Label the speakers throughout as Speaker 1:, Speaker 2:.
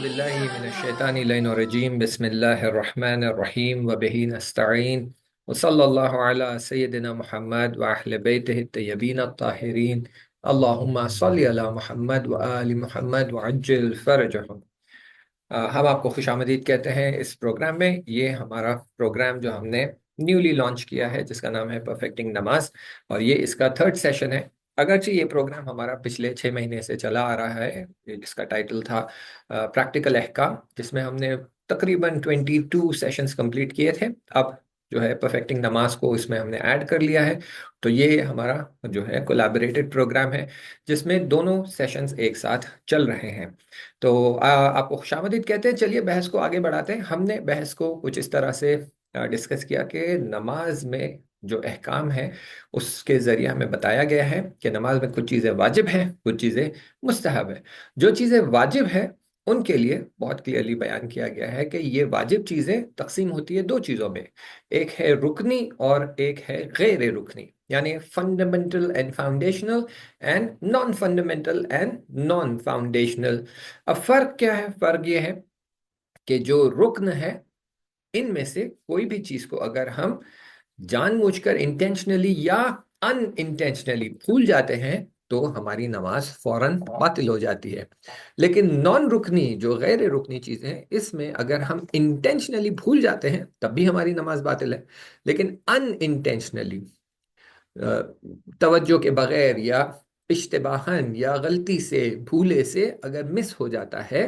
Speaker 1: बिल्लाहि मिनश्शैतानिर्रजीम बिस्मिल्लाहिर्रहमानिर्रहीम व बिही नस्तईन व सल्लल्लाहु अला सय्यिदिना मुहम्मद व अहले बैतिहि तय्यबीन अत्ताहिरीन अल्लाहुम्मा सल्लि अला मुहम्मद व आलि मुहम्मद व अज्जिल फरजहुम। हम आपको खुशामदीद कहते हैं इस प्रोग्राम में। ये हमारा प्रोग्राम जो हमने न्यूली लॉन्च किया है जिसका नाम है परफेक्टिंग नमाज, और ये इसका थर्ड सेशन है। अगरचे ये प्रोग्राम हमारा पिछले 6 महीने से चला आ रहा है, जिसका टाइटल था प्रैक्टिकल अहकाम, जिसमें हमने तकरीबन 22 सेशंस कंप्लीट किए थे। अब जो है परफेक्टिंग नमाज को इसमें हमने ऐड कर लिया है। तो ये हमारा जो है कोलैबोरेटेड प्रोग्राम है जिसमें दोनों सेशंस एक साथ चल रहे हैं। तो आपको खुशामदीद कहते हैं। चलिए बहस को आगे बढ़ाते हैं। हमने बहस को कुछ इस तरह से डिस्कस किया कि नमाज में जो अहकाम है उसके जरिए हमें बताया गया है कि नमाज में कुछ चीज़ें वाजिब हैं, कुछ चीज़ें मुस्तहब है। जो चीज़ें वाजिब है उनके लिए बहुत क्लियरली बयान किया गया है कि ये वाजिब चीज़ें तकसीम होती है दो चीज़ों में। एक है रुकनी और एक है गैर रुकनी, यानी fundamental and foundational and non fundamental and non foundational. अब फर्क क्या है? फर्क ये है कि जो रुकन है इनमें से कोई भी चीज को अगर हम जानबूझकर इंटेंशनली या अनइंटेंशनली भूल जाते हैं तो हमारी नमाज फौरन बातिल हो जाती है। लेकिन नॉन रुकनी, जो गैर रुकनी चीजें हैं, इसमें अगर हम इंटेंशनली भूल जाते हैं तब भी हमारी नमाज बातिल है। लेकिन अनइंटेंशनली, तवज्जो के बगैर या इश्तिबाहन या गलती से, भूले से अगर मिस हो जाता है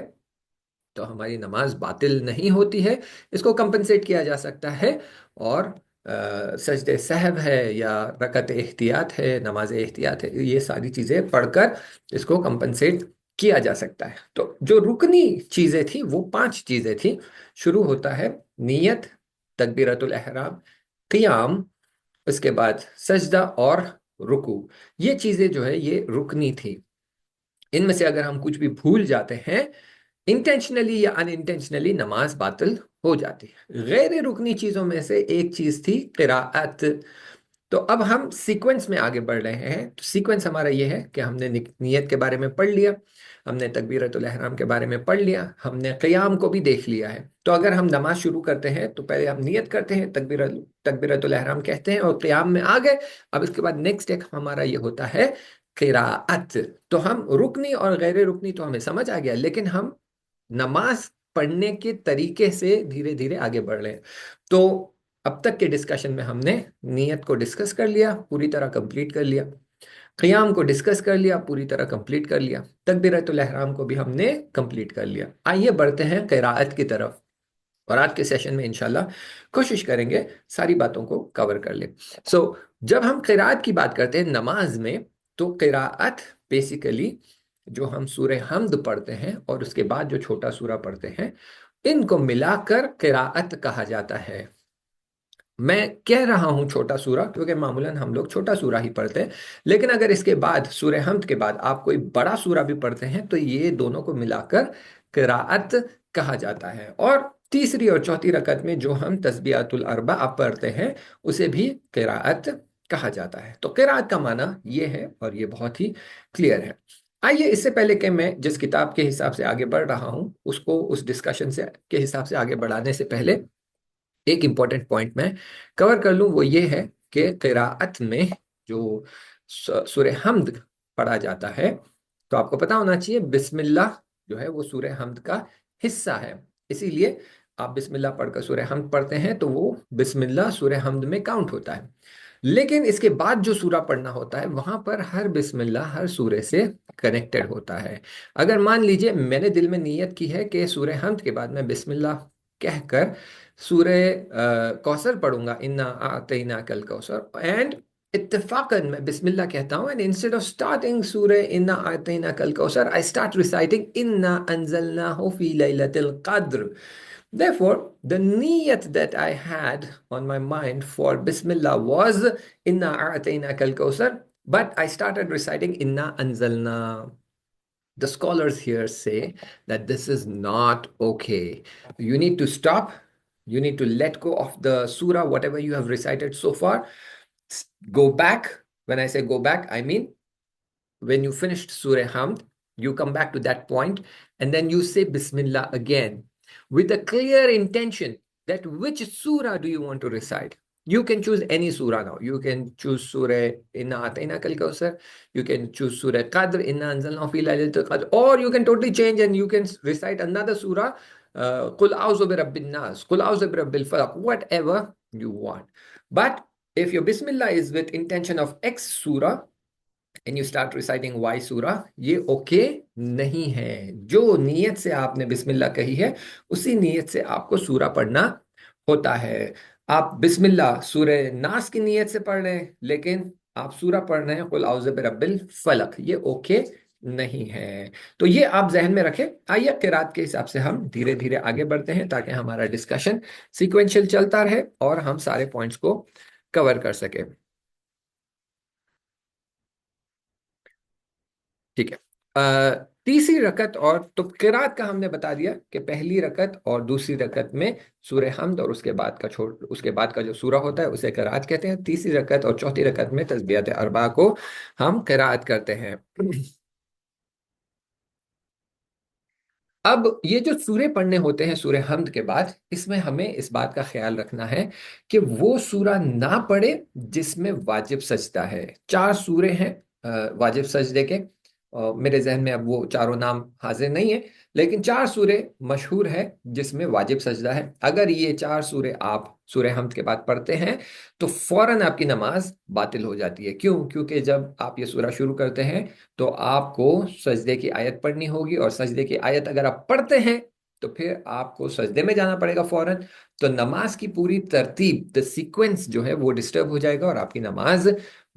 Speaker 1: तो हमारी नमाज बातिल नहीं होती है। इसको कंपनसेट किया जा सकता है, और सजदे सहव है या रकत एहतियात है, नमाज एहतियात है, ये सारी चीज़ें पढ़कर इसको कंपनसेट किया जा सकता है। तो जो रुकनी चीज़ें थी वो 5 चीज़ें थी। शुरू होता है नीयत, तकबीरतुल एहराम, क़ियाम, उसके बाद सजदा और रुकू। ये चीज़ें जो है ये रुकनी थी। इनमें से अगर हम कुछ भी भूल जाते हैं इंटेंशनली या अनइंटेंशनली, नमाज बातिल हो जाती है। गैर रुकनी चीजों में से एक चीज थी किराअत। तो अब हम सीक्वेंस में आगे बढ़ रहे हैं। तो सीक्वेंस हमारा ये है कि हमने नियत के बारे में पढ़ लिया, हमने तकबीरतुल एहराम के बारे में पढ़ लिया, हमने क़ियाम को भी देख लिया है। तो अगर हम नमाज शुरू करते हैं तो पहले हम नियत करते हैं, तकबीरतुल एहराम कहते हैं और क़ियाम में आ गए। अब इसके बाद नेक्स्ट एक हमारा ये होता है किराअत। तो हम रुकनी और गैर रुकनी तो हमें समझ आ गया, लेकिन हम नमाज पढ़ने के तरीके से धीरे धीरे आगे बढ़ रहे हैं। तो अब तक के डिस्कशन में हमने नियत को डिस्कस कर लिया, पूरी तरह कंप्लीट कर लिया, क़ियाम को डिस्कस कर लिया, पूरी तरह कंप्लीट कर लिया, तकबीरतुल एहराम को भी हमने कंप्लीट कर लिया। आइए बढ़ते हैं क़िराअत की तरफ, और आज के सेशन में इंशाल्लाह कोशिश करेंगे सारी बातों को कवर कर ले। जब हम क़िराअत की बात करते हैं नमाज में, तो क़िराअत बेसिकली जो हम सूरे हमद पढ़ते हैं और उसके बाद जो छोटा सूरा पढ़ते हैं, इनको मिलाकर क़िराअत कहा जाता है। मैं कह रहा हूं छोटा सूरा क्योंकि मामूलन हम लोग छोटा सूरा ही पढ़ते हैं, लेकिन अगर इसके बाद सूरे हमद के बाद आप कोई बड़ा सूरा भी पढ़ते हैं तो ये दोनों को मिलाकर क़िराअत कहा जाता है। और तीसरी और चौथी रकत में जो हम तस्बीहातुल अरबा आप पढ़ते हैं उसे भी क़िराअत कहा जाता है। तो क़िराअत का माना ये है और ये बहुत ही क्लियर है। आइए, इससे पहले कि मैं जिस किताब के हिसाब से आगे बढ़ रहा हूं उसको उस डिस्कशन से के हिसाब से आगे बढ़ाने से पहले एक इंपॉर्टेंट पॉइंट मैं कवर कर लूं। वो ये है कि क़िराअत में जो सूरे हमद पढ़ा जाता है, तो आपको पता होना चाहिए बिस्मिल्लाह जो है वो सूरे हमद का हिस्सा है। इसीलिए आप बिस्मिल्लाह पढ़कर सूरे हमद पढ़ते हैं तो वो बिस्मिल्लाह सूरे हमद में काउंट होता है। लेकिन इसके बाद जो सूरा पढ़ना होता है वहां पर हर बिस्मिल्लाह हर सूरे से कनेक्टेड होता है। अगर मान लीजिए मैंने दिल में नीयत की है कि सूरे हमद के बाद मैं बिस्मिल्लाह कहकर सूरे कौसर पढ़ूंगा, इन्ना आतैना कल कौसर, एंड इत्तेफाकन मैं बिस्मिल्लाह कहता हूं, एंड इंस्टेड ऑफ स्टार्टिंग सूरे इन्ना आतैना कल कौसर आई स्टार्ट रिसाइटिंग इन्ना अंजलनाहु फी लैलतिल क़द्र। Therefore, the niyat that I had on my mind for Bismillah was Inna a'atayna kal kawsar, but I started reciting Inna anzalna. The scholars here say that this is not okay. You need to stop. You need to let go of the surah, whatever you have recited so far. Go back. When I say go back, I mean when you finished Surah Hamd, You come back to that point and then you say Bismillah again with a clear intention that which surah do you want to recite. You can choose any surah now. You can choose Surah Inna Atayna Kal Kawsar. You can choose Surah Qadr, Inna Anzalna Fi Laylatul Qadr. Or you can totally change and you can recite another surah, Qul A'udhu bi Rabbin Nas, Qul A'udhu bi Rabbil Falaq, whatever you want. But if your Bismillah is with intention of X surah, and you start reciting Y सूरा, ये okay नहीं है। जो नीयत से आपने बिस्मिल्लाह कही है उसी नीयत से आपको सूरा पढ़ना होता है। आप बिस्मिल्लाह सूरे नास की नीयत से पढ़ रहे हैं लेकिन आप सूरा पढ़ रहे हैं कुल औज़ु बिरब्बिल फलक, ये ओके नहीं है। तो ये आप जहन में रखें। आइए किरात के हिसाब से हम धीरे धीरे आगे बढ़ते हैं ताकि हमारा डिस्कशन सीक्वेंशियल चलता रहे और हम सारे पॉइंट्स को कवर कर सके। ठीक है। तीसरी रकत और तो किरात का हमने बता दिया कि पहली रकत और दूसरी रकत में सूरह हमद और उसके बाद का जो सूरा होता है उसे किरात कहते हैं। तीसरी रकत और चौथी रकत में तस्बीहात अरबा को हम किरात करते हैं। अब ये जो सूरे पढ़ने होते हैं सूरह हमद के बाद, इसमें हमें इस बात का ख्याल रखना है कि वो सूरा ना पढ़े जिसमें वाजिब सजदा है। चार सूरे हैं वाजिब सजदे के, मेरे जहन में अब वो चारों नाम हाजिर नहीं है, लेकिन चार सूरे मशहूर है जिसमें वाजिब सजदा है। अगर ये चार सूरे आप सूरह हमद के बाद पढ़ते हैं तो फौरन आपकी नमाज बातिल हो जाती है। क्यों? क्योंकि जब आप ये सूरा शुरू करते हैं तो आपको सजदे की आयत पढ़नी होगी, और सजदे की आयत अगर आप पढ़ते हैं तो फिर आपको सजदे में जाना पड़ेगा फौरन। तो नमाज की पूरी तरतीब, द सीक्वेंस जो है वो डिस्टर्ब हो जाएगा और आपकी नमाज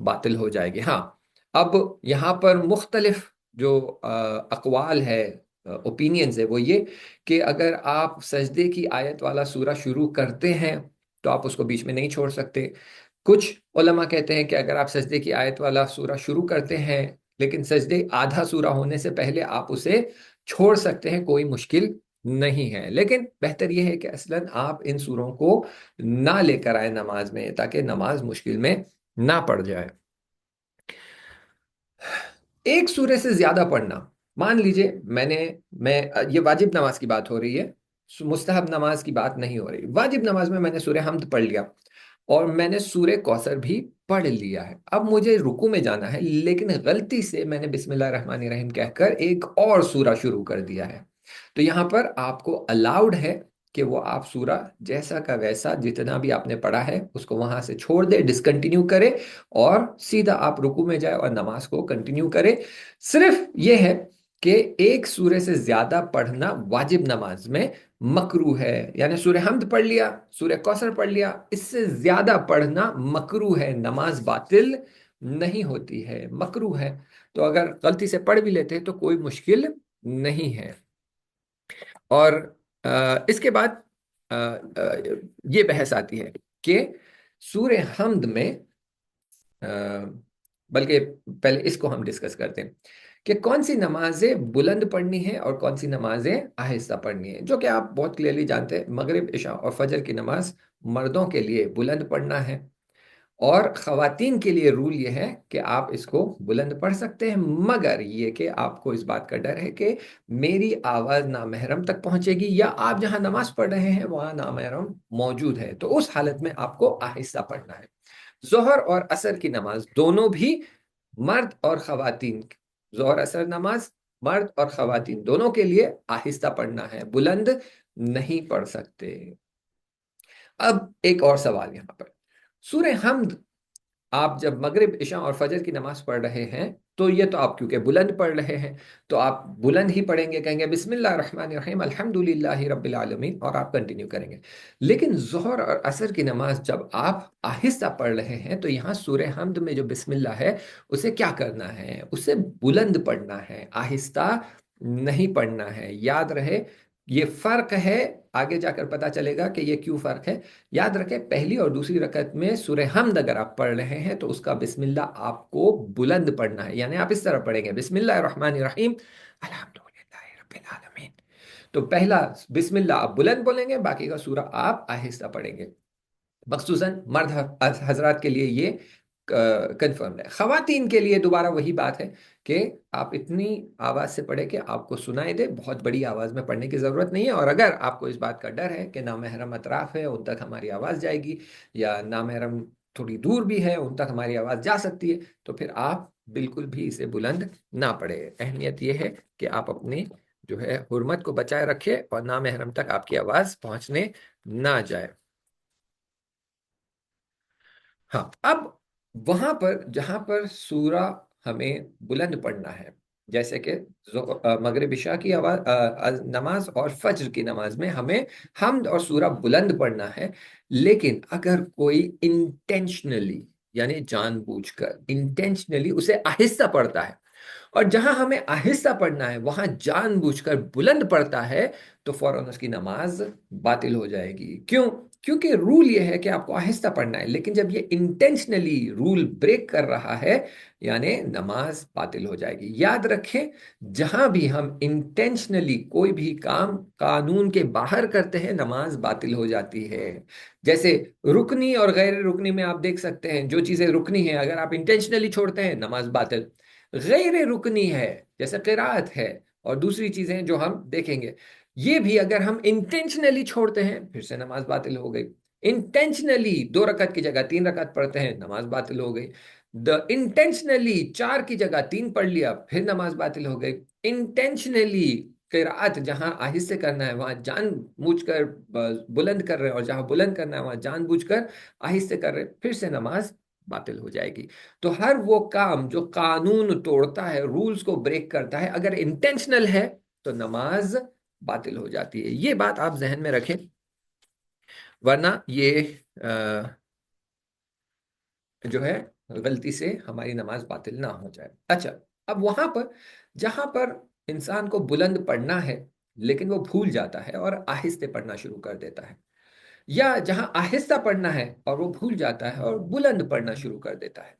Speaker 1: बातिल हो जाएगी। हाँ, अब यहाँ पर मुख्तलिफ जो अकवाल है, ओपिनियंस है, वो ये कि अगर आप सजदे की आयत वाला सूरा शुरू करते हैं तो आप उसको बीच में नहीं छोड़ सकते। कुछ उलमा कहते हैं कि अगर आप सजदे की आयत वाला सूरा शुरू करते हैं लेकिन सजदे आधा सूरा होने से पहले आप उसे छोड़ सकते हैं, कोई मुश्किल नहीं है। लेकिन बेहतर यह है कि असलन आप इन सूरों को ना लेकर आए नमाज में ताकि नमाज मुश्किल में ना पड़ जाए। एक सूरे से ज्यादा पढ़ना, मान लीजिए मैं ये वाजिब नमाज की बात हो रही है, मुस्तहब नमाज की बात नहीं हो रही। वाजिब नमाज में मैंने सूरह हमद पढ़ लिया और मैंने सूरह कौसर भी पढ़ लिया है। अब मुझे रुकू में जाना है लेकिन गलती से मैंने बिस्मिल्लाह रहमान रहीम कहकर एक और सूरा शुरू कर दिया है। तो यहाँ पर आपको अलाउड है कि वो आप सूरा जैसा का वैसा जितना भी आपने पढ़ा है उसको वहां से छोड़ दे, डिसकंटिन्यू करे और सीधा आप रुकू में जाए और नमाज को कंटिन्यू करे। सिर्फ ये है कि एक सूरे से ज्यादा पढ़ना वाजिब नमाज में मकरू है। यानी सूरह हमद पढ़ लिया, सूरह कौसर पढ़ लिया, इससे ज्यादा पढ़ना मकरू है, नमाज बातिल नहीं होती है, मकरू है। तो अगर गलती से पढ़ भी लेते हैं तो कोई मुश्किल नहीं है। और इसके बाद ये बहस आती है कि सूरह हमद में, अ, बल्कि पहले इसको हम डिस्कस करते हैं कि कौन सी नमाजें बुलंद पढ़नी है और कौन सी नमाजें आहिस्ता पढ़नी है। जो कि आप बहुत क्लियरली जानते हैं, मगरिब, इशा और फजर की नमाज मर्दों के लिए बुलंद पढ़ना है और ख़वातीन के लिए रूल ये है कि आप इसको बुलंद पढ़ सकते हैं, मगर ये कि आपको इस बात का डर है कि मेरी आवाज़ नामहरम तक पहुंचेगी या आप जहां नमाज पढ़ रहे हैं वहां नामहरम मौजूद है, तो उस हालत में आपको आहिस्ता पढ़ना है। जोहर और असर की नमाज दोनों भी मर्द और ख़वातीन, जोहर असर नमाज मर्द और ख़वातीन दोनों के लिए आहिस्ता पढ़ना है, बुलंद नहीं पढ़ सकते। अब एक और सवाल यहाँ पर, सूरह हमद आप जब मगरिब, इशा और फजर की नमाज पढ़ रहे हैं तो ये तो आप क्योंकि बुलंद पढ़ रहे हैं तो आप बुलंद ही पढ़ेंगे, कहेंगे बिस्मिल्लाह रहमान रहीम अल्हम्दुलिल्लाहि रब्बिल आलमीन और आप कंटिन्यू करेंगे। लेकिन जोहर और असर की नमाज जब आप आहिस्ता पढ़ रहे हैं तो यहाँ सूरह हमद में जो बिस्मिल्लाह है उसे क्या करना है, उसे बुलंद पढ़ना है, आहिस्ता नहीं पढ़ना है। याद रहे ये फर्क है, आगे जाकर पता चलेगा कि ये क्यों फर्क है। याद रखें, पहली और दूसरी रकत में सूरह हमद अगर आप पढ़ रहे हैं तो उसका बिस्मिल्लाह आपको बुलंद पढ़ना है, यानी आप इस तरह पढ़ेंगे बिस्मिल्लाह रहमान रहीम अल्हम्दुलिल्लाहि रब्बिल आलमीन। तो पहला बिस्मिल्लाह आप बुलंद बोलेंगे, बाकी का सूरा आप आहिस्ता पढ़ेंगे। मखसूसन मर्द हजरात के लिए ये कंफर्म है। खवातीन के लिए दोबारा वही बात है कि आप इतनी आवाज से पढ़े कि आपको सुनाई दे, बहुत बड़ी आवाज में पढ़ने की जरूरत नहीं है। और अगर आपको इस बात का डर है कि नामहरम अतराफ है, उन तक हमारी आवाज जाएगी, या नामहरम थोड़ी दूर भी है, उन तक हमारी आवाज जा सकती है, तो फिर आप बिल्कुल भी इसे बुलंद ना पढ़े। अहमियत यह है कि आप अपनी जो है हुर्मत को बचाए रखें और नामहरम तक आपकी आवाज पहुंचने ना जाए। हाँ, अब वहां पर जहां पर सूरा हमें बुलंद पढ़ना है, जैसे कि मगरिब इशा की आवाज नमाज और फज्र की नमाज में हमें हम्द और सूरा बुलंद पढ़ना है। लेकिन अगर कोई इंटेंशनली, यानी जानबूझकर इंटेंशनली उसे आहिस्ता पढ़ता है, और जहां हमें आहिस्ता पढ़ना है वहां जानबूझकर बुलंद पढ़ता है, तो फौरन उसकी नमाज बातिल हो जाएगी। क्यों? क्योंकि रूल ये है कि आपको आहिस्ता पढ़ना है, लेकिन जब ये इंटेंशनली रूल ब्रेक कर रहा है, यानी नमाज बातिल हो जाएगी। याद रखें, जहां भी हम इंटेंशनली कोई भी काम कानून के बाहर करते हैं, नमाज बातिल हो जाती है। जैसे रुकनी और गैर रुकनी में आप देख सकते हैं, जो चीजें रुकनी है अगर आप इंटेंशनली छोड़ते हैं, नमाज बातिल। गैर रुकनी है, जैसे किरात है और दूसरी चीजें जो हम देखेंगे, ये भी अगर हम इंटेंशनली छोड़ते हैं, फिर से नमाज बातिल हो गई। इंटेंशनली 2 रकत की जगह 3 रकत पढ़ते हैं, नमाज बातिल हो गई। द इंटेंशनली 4 की जगह 3 पढ़ लिया, फिर नमाज बातिल हो गई। इंटेंशनली किरात जहां आहिस्ते करना है वहां जानबूझकर बुलंद कर रहे हैं, और जहां बुलंद करना है वहां जानबूझकर आहिस्ते कर रहे हैं, फिर से नमाज बातिल हो जाएगी। तो हर वो काम जो कानून तोड़ता है, रूल्स को ब्रेक करता है, अगर इंटेंशनल है तो नमाज बातिल हो जाती है। ये बात आप जहन में रखें, वरना ये जो है गलती से हमारी नमाज बातिल ना हो जाए। अच्छा, अब वहां पर जहां पर इंसान को बुलंद पढ़ना है लेकिन वो भूल जाता है और आहिस्ते पढ़ना शुरू कर देता है, या जहां आहिस्ता पढ़ना है और वो भूल जाता है और बुलंद पढ़ना शुरू कर देता है,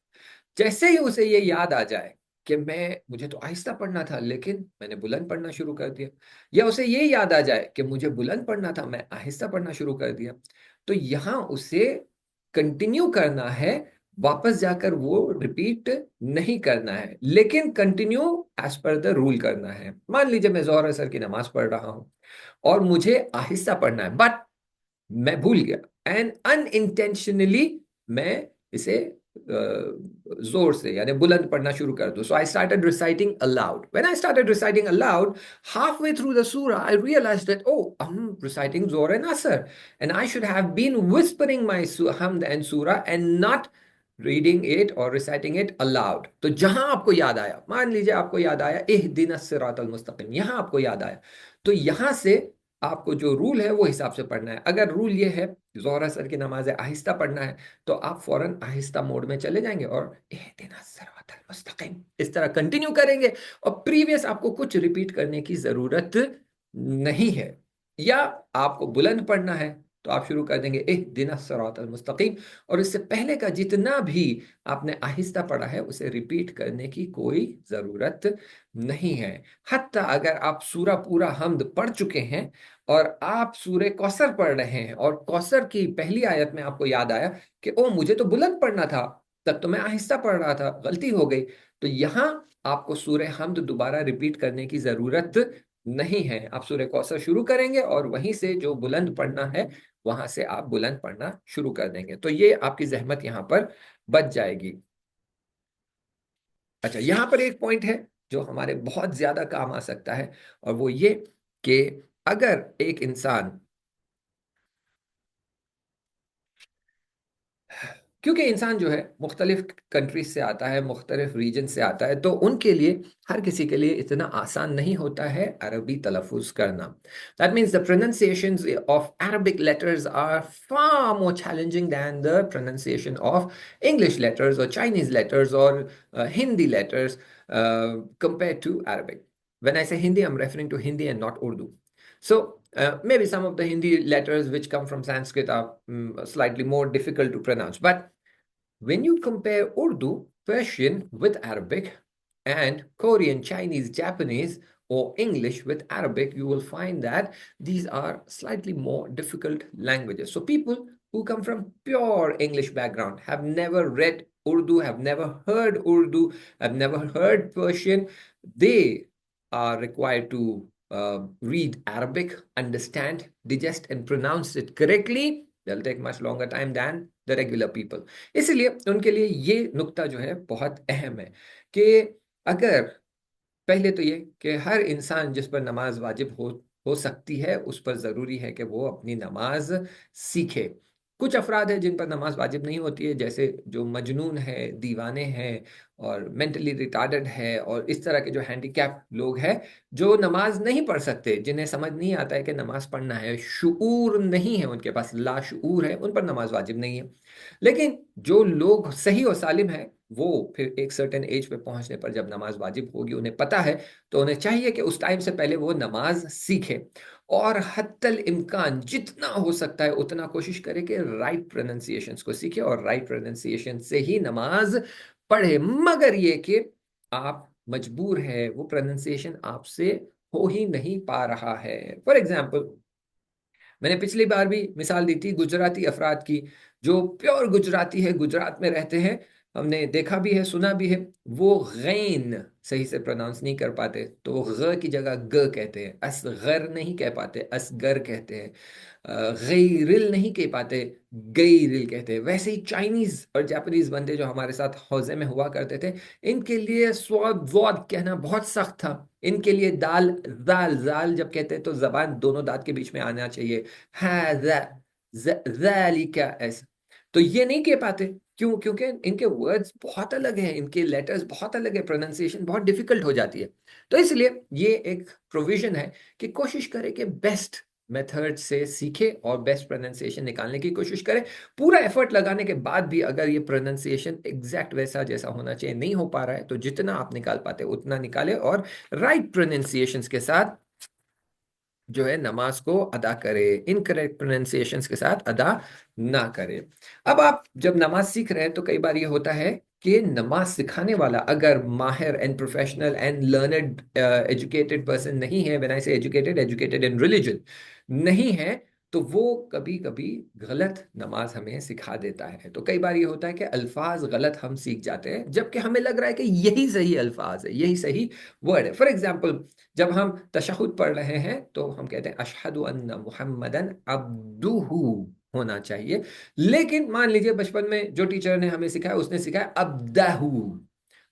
Speaker 1: जैसे ही उसे ये याद आ जाए कि मुझे तो आहिस्ता पढ़ना था लेकिन मैंने बुलंद पढ़ना शुरू कर दिया, या उसे ये याद आ जाए कि मुझे बुलंद पढ़ना था, मैं आहिस्ता पढ़ना शुरू कर दिया, तो यहां उसे कंटिन्यू करना है। वापस जाकर वो रिपीट नहीं करना है, लेकिन continue as per the rule करना है। मान लीजिए मैं जोहर असर की नमाज पढ़ रहा हूं और मुझे आहिस्ता पढ़ना है, बट मैं भूल गया एंड अनइंटेंशनली मैं इसे जोर से यानी बुलंद पढ़ना शुरू कर दूं। So I started reciting aloud. When I started reciting aloud, halfway through the surah I realized that, oh, I'm reciting Zohar and Asr, and I should have been whispering my hamd and surah and not reading it or reciting it aloud। तो जहां आपको याद आया, मान लीजिए आपको याद आया इहदिनस सिरातल मुस्तकीम, यहां आपको याद आया, तो यहां से आपको जो रूल है वो हिसाब से पढ़ना है। अगर रूल ये है जोहर असर की नमाज है आहिस्ता पढ़ना है, तो आप फौरन आहिस्ता मोड में चले जाएंगे और इहदिनस सिरातल मुस्तकीम इस तरह कंटिन्यू करेंगे, और प्रीवियस आपको कुछ रिपीट करने की जरूरत नहीं है। या आपको बुलंद पढ़ना है तो आप शुरू कर देंगे इहदिनस सिरातल मुस्तकीम, और इससे पहले का जितना भी आपने आहिस्ता पढ़ा है उसे रिपीट करने की कोई जरूरत नहीं है। हत्ता अगर आप सूरा पूरा हमद पढ़ चुके हैं और आप सूरे कौसर पढ़ रहे हैं, और कौसर की पहली आयत में आपको याद आया कि ओ मुझे तो बुलंद पढ़ना था, तब तो मैं आहिस्ता पढ़ रहा था, गलती हो गई, तो यहां आपको सूरे हमद दोबारा रिपीट करने की जरूरत नहीं है। आप सूरे कौसर शुरू करेंगे और वहीं से जो बुलंद पढ़ना है वहां से आप बुलंद पढ़ना शुरू कर देंगे, तो ये आपकी जहमत यहां पर बच जाएगी। अच्छा, यहां पर एक पॉइंट है जो हमारे बहुत ज्यादा काम आ सकता है, और वो ये कि अगर एक इंसान, क्योंकि इंसान जो है मुख्तलिफ कंट्रीज से आता है, मुख्तलिफ रीजन से आता है, तो उनके लिए हर किसी के लिए इतना आसान नहीं होता है अरबी तलफ़ुज़ करना। That means the pronunciations of Arabic letters are far more challenging than the pronunciation of English letters or Chinese letters or Hindi letters compared to Arabic. When I say Hindi, I'm referring to Hindi and not Urdu. So maybe some of the Hindi letters which come from Sanskrit are slightly more difficult to pronounce. But when you compare Urdu, Persian with Arabic, and Korean, Chinese, Japanese, or English with Arabic, you will find that these are slightly more difficult languages. So people who come from pure English background, have never read Urdu, have never heard Urdu, have never heard Persian, they are required to read Arabic, understand, digest, and pronounce it correctly. They'll take much longer time than the regular people. इसलिए उनके लिए ये नुक्ता जो है बहुत अहम है कि अगर पहले तो ये कि हर इंसान जिस पर नमाज वाजिब हो सकती है, उस पर ज़रूरी है कि वो अपनी नमाज सीखे। कुछ अफराद हैं जिन पर नमाज वाजिब नहीं होती है, जैसे जो मजनून है, दीवाने हैं, और मेंटली रिटार्डेड है, और इस तरह के जो हैंडीकैप लोग हैं जो नमाज नहीं पढ़ सकते, जिन्हें समझ नहीं आता है कि नमाज पढ़ना है, शुऊर नहीं है उनके पास, लाशऊर है, उन पर नमाज वाजिब नहीं है। लेकिन जो लोग सही और सालिम है, वो फिर एक सर्टेन एज पे पहुंचने पर जब नमाज वाजिब होगी, उन्हें पता है, तो उन्हें चाहिए कि उस टाइम से पहले वो नमाज सीखे, और हत्तल इम्कान जितना हो सकता है उतना कोशिश करे कि राइट प्रोनाउंसिएशंस को सीखे और राइट प्रोनाउंसिएशन से ही नमाज पढ़े। मगर ये कि आप मजबूर है, वो प्रोनाउंसिएशन आपसे हो ही नहीं पा रहा है। फॉर एग्जाम्पल, मैंने पिछली बार भी मिसाल दी थी गुजराती अफराद की, जो प्योर गुजराती है, गुजरात में रहते हैं, हमने देखा भी है, सुना भी है, वो गैन सही से प्रोनाउंस नहीं कर पाते, तो वो ग की जगह ग कहते हैं, असगर नहीं कह पाते, असगर कहते हैं, गैरिल नहीं कह पाते, गैरिल कहते हैं। वैसे ही चाइनीज और जापानीज बंदे जो हमारे साथ हौजे में हुआ करते थे, इनके लिए स्वाद वॉद कहना बहुत सख्त था। इनके लिए दाल दाल जाल जब कहते हैं तो जबान दोनों दांत के बीच में आना चाहिए, हाजा ज़ालिका ऐसा, तो ये नहीं कह पाते। क्यों? क्योंकि इनके वर्ड्स बहुत अलग हैं, इनके लेटर्स बहुत अलग है, प्रोनाउंसिएशन बहुत डिफिकल्ट हो जाती है। तो इसलिए ये एक प्रोविजन है कि कोशिश करें कि बेस्ट मेथड से सीखे और बेस्ट प्रोनाउंसिएशन निकालने की कोशिश करें। पूरा एफर्ट लगाने के बाद भी अगर ये प्रोनाउंसिएशन एग्जैक्ट वैसा जैसा होना चाहिए नहीं हो पा रहा है, तो जितना आप निकाल पाते उतना निकालें, और राइट प्रोनाउंसिएशंस के साथ जो है नमाज को अदा करे, इनकरेक्ट प्रोनाउंसिएशंस के साथ अदा ना करे। अब आप जब नमाज सीख रहे हैं तो कई बार ये होता है कि नमाज सिखाने वाला अगर माहिर and professional and learned educated person नहीं है, व्हेन आई से एजुकेटेड, एजुकेटेड इन रिलीजन नहीं है, तो वो कभी कभी गलत नमाज हमें सिखा देता है। तो कई बार ये होता है कि अल्फाज गलत हम सीख जाते हैं, जबकि हमें लग रहा है कि यही सही अल्फाज है, यही सही वर्ड है। फॉर एग्जाम्पल, जब हम तशहुद पढ़ रहे हैं तो हम कहते हैं अशहदु अन्ना मुहम्मदन अब्दुहु होना चाहिए, लेकिन मान लीजिए बचपन में जो टीचर ने हमें सिखाया उसने सिखाया अब्दहु,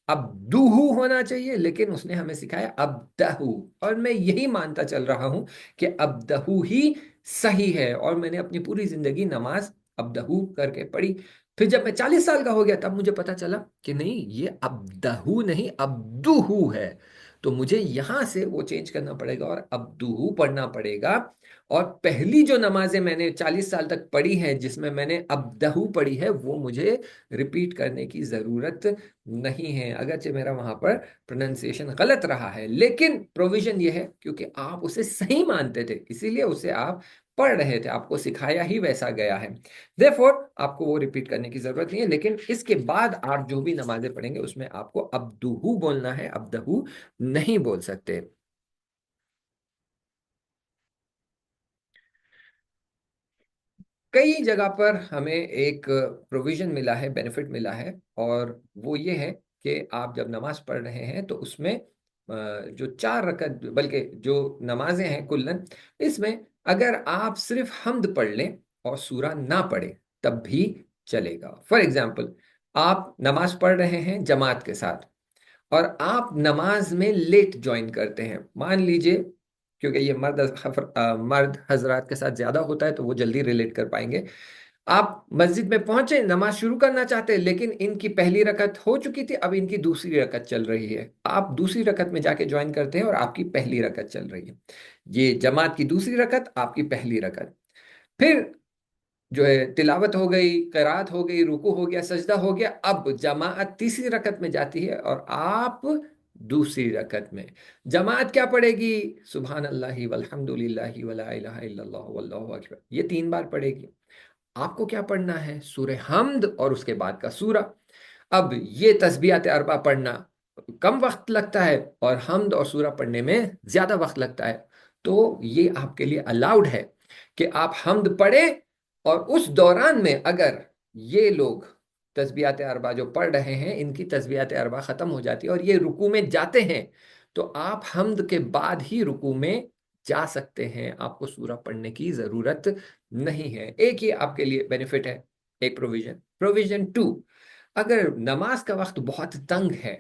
Speaker 1: अब्दुहु होना चाहिए, लेकिन उसने हमें सिखाया अब्दहु, और मैं यही मानता चल रहा हूं कि अब्दहु ही सही है, और मैंने अपनी पूरी जिंदगी नमाज अब्दहु करके पढ़ी। फिर जब मैं 40 साल का हो गया तब मुझे पता चला कि नहीं, ये अब्दहु नहीं अब्दुहु है, तो मुझे यहां से वो चेंज करना पड़ेगा और अब्दुहु पढ़ना पड़ेगा। और पहली जो नमाजें मैंने 40 साल तक पढ़ी हैं जिसमें मैंने अब्दहु पढ़ी है, वो मुझे रिपीट करने की जरूरत नहीं है, अगरचे मेरा वहां पर प्रोनाउंसिएशन गलत रहा है, लेकिन प्रोविजन ये है क्योंकि आप उसे सही मानते थे, इसीलिए उसे आप पढ़ रहे थे, आपको सिखाया ही वैसा गया है। देयरफॉर आपको वो रिपीट करने की जरूरत नहीं है, लेकिन इसके बाद आप जो भी नमाजें पढ़ेंगे उसमें आपको अब्दुहु बोलना है, अब्दहु नहीं बोल सकते। कई जगह पर हमें एक प्रोविजन मिला है, बेनिफिट मिला है, और वो ये है कि आप जब नमाज पढ़ रहे हैं तो उसमें जो 4 रकत, बल्कि जो नमाजें हैं कुल्लन, इसमें अगर आप सिर्फ हमद पढ़ लें और सूरा ना पढ़े तब भी चलेगा। फॉर एग्जाम्पल, आप नमाज पढ़ रहे हैं जमात के साथ, और आप नमाज में लेट ज्वाइन करते हैं, मान लीजिए, क्योंकि ये मर्द हजरात के साथ ज्यादा होता है तो वो जल्दी रिलेट कर पाएंगे। आप मस्जिद में पहुंचे, नमाज शुरू करना चाहते हैं, लेकिन इनकी पहली रकत हो चुकी थी, अब इनकी दूसरी रकत चल रही है, आप दूसरी रकत में जाके ज्वाइन करते हैं और आपकी पहली रकत चल रही है। ये जमात की दूसरी रकत, आपकी पहली रकत। फिर जो है तिलावत हो गई, क़िराअत हो गई, रुकू हो गया, सजदा हो गया, अब जमात तीसरी रकत में जाती है और आप दूसरी रकत में। जमात क्या पढ़ेगी? सुभान अल्लाह वल्हम्दुलिल्लाहि वला इलाहा इल्लल्लाह वल्लाहु अकबर, ये 3 बार पढ़ेगी। आपको क्या पढ़ना है? सूरह हमद और उसके बाद का सूरा। अब ये तस्बीहात अरबा पढ़ना कम वक्त लगता है और हमद और सूरा पढ़ने में ज्यादा वक्त लगता है, तो ये आपके लिए अलाउड है कि आप हमद पढ़े, और उस दौरान में अगर ये लोग तस्बीहात अरबा जो पढ़ रहे हैं, इनकी तस्बीहात अरबा खत्म हो जाती है और ये रुकू में जाते हैं, तो आप हम्द के बाद ही रुकू में जा सकते हैं, आपको सूरा पढ़ने की जरूरत नहीं है। एक ही आपके लिए बेनिफिट है, एक प्रोविजन। प्रोविजन टू, अगर नमाज का वक्त बहुत तंग है,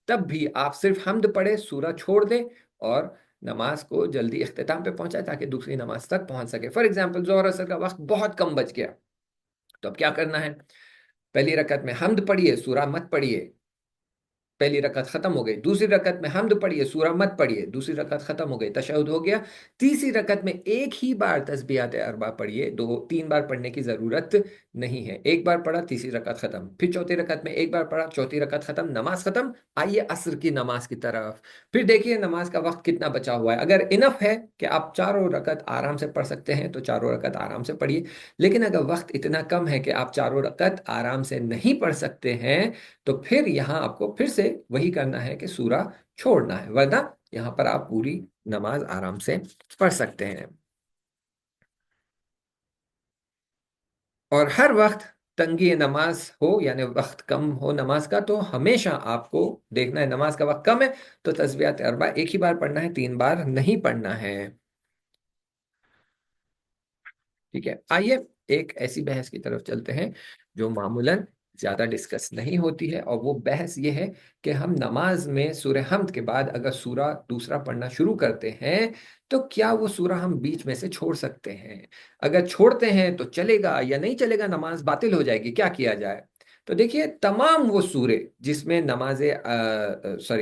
Speaker 1: तब भी आप सिर्फ हम्द पढ़े, सूरा छोड़ दें और नमाज को जल्दी इख्तिताम पे पहुंचाए ताकि दूसरी नमाज तक पहुंच सके। फॉर एग्जाम्पल, जोहर असर का वक्त बहुत कम बच गया, तो अब क्या करना है? पहली रकत में हम्द पढ़िए, सूरा मत पढ़िए, पहली रकत खत्म हो गई। दूसरी रकत में हम्द पढ़िए, सूरा मत पढ़िए, दूसरी रकत खत्म हो गई, तशहुद हो गया। तीसरी रकत में एक ही बार तस्बीहात अरबा पढ़िए, दो तीन बार पढ़ने की जरूरत नहीं है। एक बार पढ़ा, तीसरी रकत खत्म, फिर चौथी रकत में एक बार पढ़ा, चौथी रकत खत्म, नमाज खत्म। आइए असर की नमाज की तरफ। फिर देखिए नमाज का वक्त कितना बचा हुआ है। अगर इनफ है कि आप चारों रकत आराम से पढ़ सकते हैं तो चारों रकत आराम से पढ़िए। लेकिन अगर वक्त इतना कम है कि आप चारों रकत आराम से नहीं पढ़ सकते हैं, तो फिर यहां आपको फिर से वही करना है कि सूरा छोड़ना है, वरना यहां पर आप पूरी नमाज आराम से पढ़ सकते हैं। और हर वक्त तंगी नमाज हो, यानी वक्त कम हो नमाज का, तो हमेशा आपको देखना है नमाज का वक्त कम है तो तस्बीहात अरबा एक ही बार पढ़ना है, तीन बार नहीं पढ़ना है। ठीक है, आइए एक ऐसी बहस की तरफ चलते हैं जो मामूलन ज्यादा डिस्कस नहीं होती है, और वो बहस ये है कि हम नमाज में सूरह हम्द के बाद अगर सूरा दूसरा पढ़ना शुरू करते हैं, तो क्या वो सूरा हम बीच में से छोड़ सकते हैं? अगर छोड़ते हैं तो चलेगा या नहीं चलेगा, नमाज बातिल हो जाएगी, क्या किया जाए? तो देखिए, तमाम वो सूरे जिसमें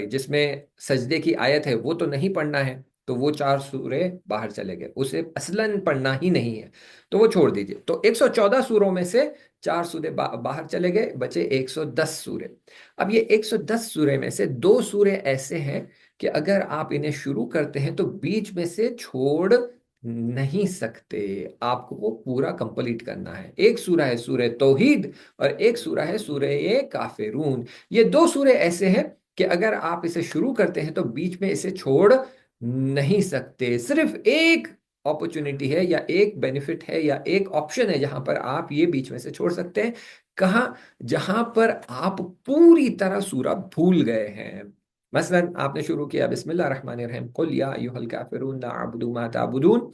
Speaker 1: जिसमें सजदे की आयत है वो तो नहीं पढ़ना है, तो वो चार सूरे बाहर चले गए, उसे असलन पढ़ना ही नहीं है, तो वो छोड़ दीजिए। तो 114 सूरों में से चार सूरे बाहर चले गए, बचे 110 सूरे। अब ये 110 सूरे में से दो सूरे ऐसे हैं कि अगर आप इन्हें शुरू करते हैं तो बीच में से छोड़ नहीं सकते, आपको वो पूरा कंप्लीट करना है। एक सूरा है सूरह तौहीद और एक सूरा है सूरह काफिरून। ये दो सूरे ऐसे हैं कि अगर आप इसे शुरू करते हैं तो बीच में इसे छोड़ नहीं सकते। सिर्फ एक अपॉर्चुनिटी है या एक बेनिफिट है या एक ऑप्शन है जहां पर आप ये बीच में से छोड़ सकते हैं। कहां? जहां पर आप पूरी तरह सूरा भूल गए हैं। मसलन आपने शुरू किया बिस्मिल्लाह रहमान रहीम, कुल या अय्युहल काफिरून ला अअबुदु मा ताबुदून।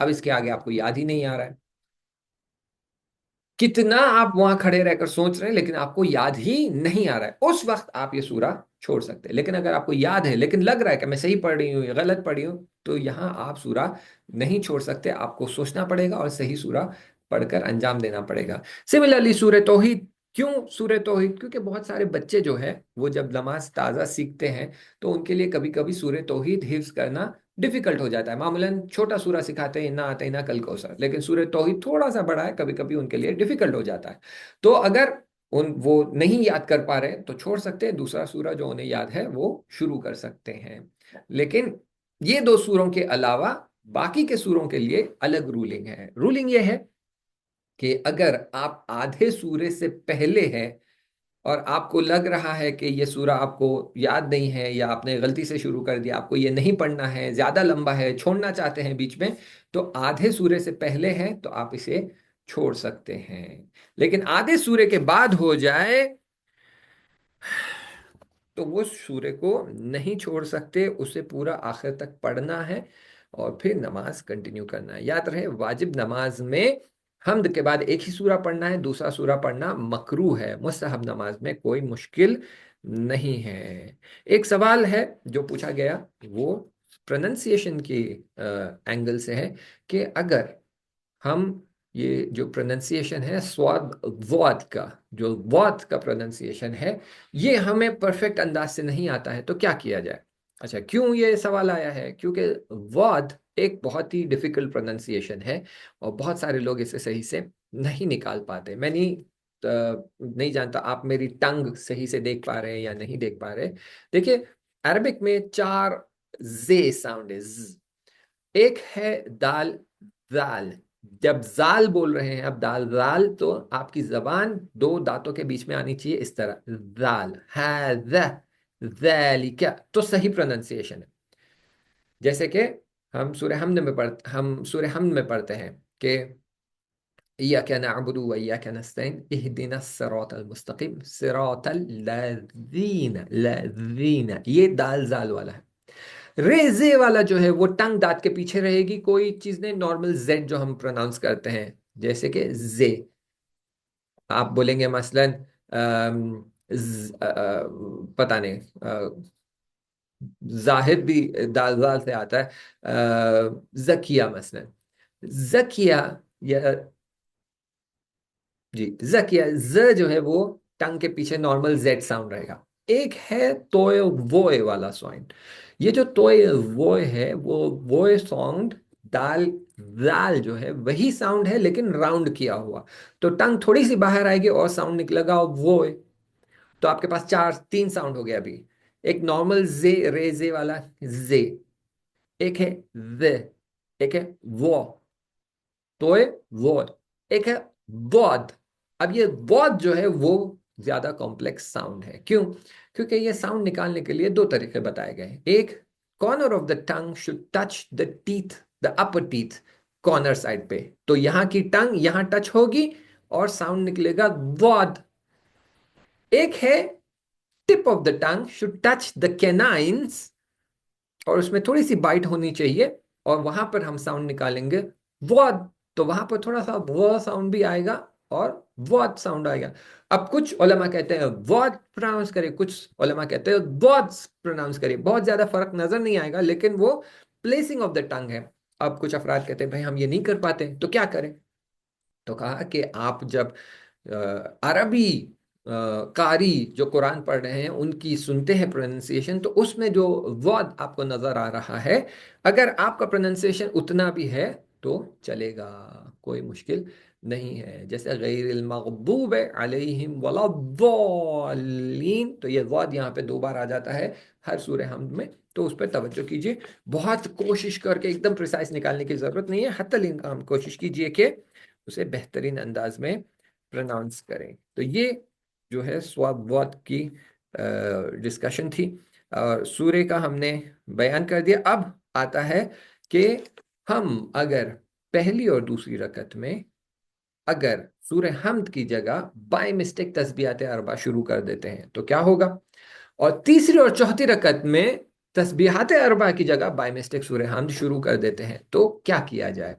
Speaker 1: अब इसके आगे आपको याद ही नहीं आ रहा है। कितना आप वहां खड़े रहकर सोच रहे हैं लेकिन आपको याद ही नहीं आ रहा है, उस वक्त आप ये सूरा छोड़ सकते हैं। लेकिन अगर आपको याद है लेकिन लग रहा है कि मैं सही पढ़ रही हूँ या गलत पढ़ी हूँ, तो यहां आप सूरा नहीं छोड़ सकते, आपको सोचना पड़ेगा और सही सूरा पढ़कर अंजाम देना पड़ेगा। सिमिलरली सूरह तौहीद, क्यों सूरह तौहीद? क्योंकि बहुत सारे बच्चे जो है वो जब नमाज ताज़ा सीखते हैं तो उनके लिए कभी कभी सूरह तौहीद हिफ्ज करना डिफिकल्ट हो जाता है। मामूलन छोटा सूरा सिखाते हैं, इन्ना आते ना कल कौसर, लेकिन सूरह तौहीद थोड़ा सा बड़ा है, कभी कभी उनके लिए डिफिकल्ट हो जाता है। तो अगर उन वो नहीं याद कर पा रहे तो छोड़ सकते हैं, दूसरा सूरा जो उन्हें याद है वो शुरू कर सकते हैं। लेकिन ये दो सूरों के अलावा बाकी के सूरों के लिए अलग रूलिंग है। रूलिंग ये है कि अगर आप आधे सूरे से पहले हैं और आपको लग रहा है कि ये सूरा आपको याद नहीं है या आपने गलती से शुरू कर दिया, आपको ये नहीं पढ़ना है, ज्यादा लंबा है, छोड़ना चाहते हैं बीच में, तो आधे सूरे से पहले है तो आप इसे छोड़ सकते हैं। लेकिन आधे सूरे के बाद हो जाए तो वो सूर्य को नहीं छोड़ सकते, उसे पूरा आखिर तक पढ़ना है और फिर नमाज कंटिन्यू करना है। याद रहे, वाजिब नमाज में हम्द के बाद एक ही सूरा पढ़ना है, दूसरा सूरा पढ़ना मकरूह है। मुस्तहब नमाज में कोई मुश्किल नहीं है। एक सवाल है जो पूछा गया, वो प्रोनंसिएशन के एंगल से है कि अगर हम ये जो प्रोनंसिएशन है स्वाद वाद का, जो वाद का प्रोनंसिएशन है, ये हमें परफेक्ट अंदाज से नहीं आता है, तो क्या किया जाए? अच्छा, क्यों ये सवाल आया है? क्योंकि वाद एक बहुत ही डिफिकल्ट प्रोनंसिएशन है और बहुत सारे लोग इसे सही से नहीं निकाल पाते। मैं नहीं जानता आप मेरी टंग सही से देख पा रहे हैं या नहीं देख पा रहे। देखिए, अरबिक में चार जे साउंड है। एक है दाल, दाल। जब जाल बोल रहे हैं, अब दाल दाल, तो आपकी जबान दो दांतों के बीच में आनी चाहिए इस तरह, दाल है, ज़ैलिका, तो सही प्रोनाउंसिएशन है। जैसे कि हम सूरह हमद में पढ़ते हैं कि इय्याका नअबुदु व इय्याका नस्तईन इहदिना सिरातल मुस्तकीम सिरातल लज़ीना लज़ीना, ये दाल जाल वाला है। रेजे वाला जो है वो टंग दांत के पीछे रहेगी, कोई चीज नहीं, नॉर्मल जेड जो हम प्रोनाउंस करते हैं, जैसे कि जे। आप बोलेंगे मसलन पता नहीं, जाहिद भी दाल जाल से आता है, जकिया मसलन, जकिया, या जी जकिया, ज जो है वो टंग के पीछे नॉर्मल जेड साउंड रहेगा। एक है तोय वोय वाला साउंड। ये जो तोय वोय है वो वोय साउंड दाल दाल जो है वही साउंड है, लेकिन राउंड किया हुआ। तो टंग थोड़ी सी बाहर आएगी और साउंड निकलेगा वोय। तो आपके पास चार तीन साउंड हो गया अभी। एक नॉर्मल जे रे जे वाला जे, एक है ज, एक है वो, तोय वो, एक है वॉद। अब ये वॉद जो है वो ज्यादा कॉम्प्लेक्स साउंड है। क्यों? क्योंकि ये साउंड निकालने के लिए दो तरीके बताए गए हैं। एक, corner of the tongue should touch the teeth, the upper teeth, corner side पे। तो यहां की टंग यहां टच होगी और साउंड निकलेगा वॉद। एक है tip of the tongue should touch the canines, और उसमें थोड़ी सी बाइट होनी चाहिए, और वहां पर हम साउंड निकालेंगे वॉद। तो वहां पर थोड़ा सा व साउंड भी आएगा और वॉद साउंड आएगा। अब कुछ उलमा कहते हैं वॉद प्रोनाउंस करें, कुछ उलमा कहते हैं वॉद प्रोनाउंस करें। बहुत ज्यादा फर्क नजर नहीं आएगा, लेकिन वो प्लेसिंग ऑफ द टंग है। अब कुछ अफराद कहते हैं भाई हम ये नहीं कर पाते, तो क्या करें? तो कहा कि आप जब अरबी कारी जो कुरान पढ़ रहे हैं उनकी सुनते हैं प्रोनाउंसिएशन, तो उसमें जो वर्ड आपको नजर आ रहा है, अगर आपका प्रोनाउंसिएशन उतना भी है तो चलेगा, कोई मुश्किल नहीं है। जैसे गैरिल मगदूब अलैहिम वलद्दॉलीन, तो ये वर्ड यहाँ पे दो बार आ जाता है हर सूरह हमद में, तो उस पर तवज्जो कीजिए। बहुत कोशिश करके एकदम प्रिसाइज निकालने की जरूरत नहीं है, हत्तल हम कोशिश कीजिए कि उसे बेहतरीन अंदाज में प्रोनाउंस करें। तो ये जो है स्वाब की डिस्कशन थी, और सूर्य का हमने बयान कर दिया। अब आता है कि हम अगर पहली और दूसरी रकत में अगर सूर्य हमद की जगह बाय मिस्टेक तस्बीहात अरबा शुरू कर देते हैं तो क्या होगा, और तीसरी और चौथी रकत में तस्बीहात अरबा की जगह बाय मिस्टेक सूर्य हमद शुरू कर देते हैं तो क्या किया जाए।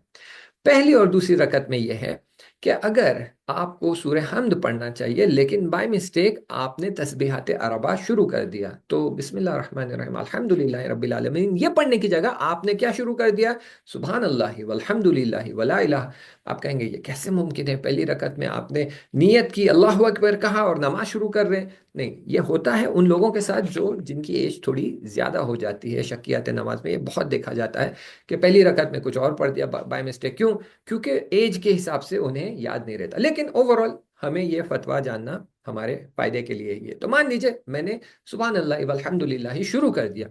Speaker 1: पहली और दूसरी रकत में यह है कि अगर आपको सूरह हमद पढ़ना चाहिए लेकिन बाय मिस्टेक आपने तस्बीहात अरबा शुरू कर दिया, तो बिस्मिल्लाह रहमान रहीम अल्हम्दुलिल्लाह रब्बिल आलमीन ये पढ़ने की जगह आपने क्या शुरू कर दिया, सुभान अल्लाह वल्हम्दुलिल्लाह वला इलाहा। आप कहेंगे ये कैसे मुमकिन है, पहली रकत में आपने नियत की, अल्लाह अकबर कहा और नमाज शुरू कर रहे हैं। नहीं, ये होता है उन लोगों के साथ जो जिनकी एज थोड़ी ज्यादा हो जाती है, शक्कियात नमाज में ये बहुत देखा जाता है कि पहली रकत में कुछ और पढ़ दिया बाय मिस्टेक। क्यों? क्योंकि एज के हिसाब से उन्हें याद नहीं रहता। लेकिन ओवरऑल हमें ये फतवा जानना हमारे फायदे के लिए ही है। तो मान लीजिए मैंने सुभान अल्लाह वल्हम्दुलिल्लाह ही शुरू कर दिया।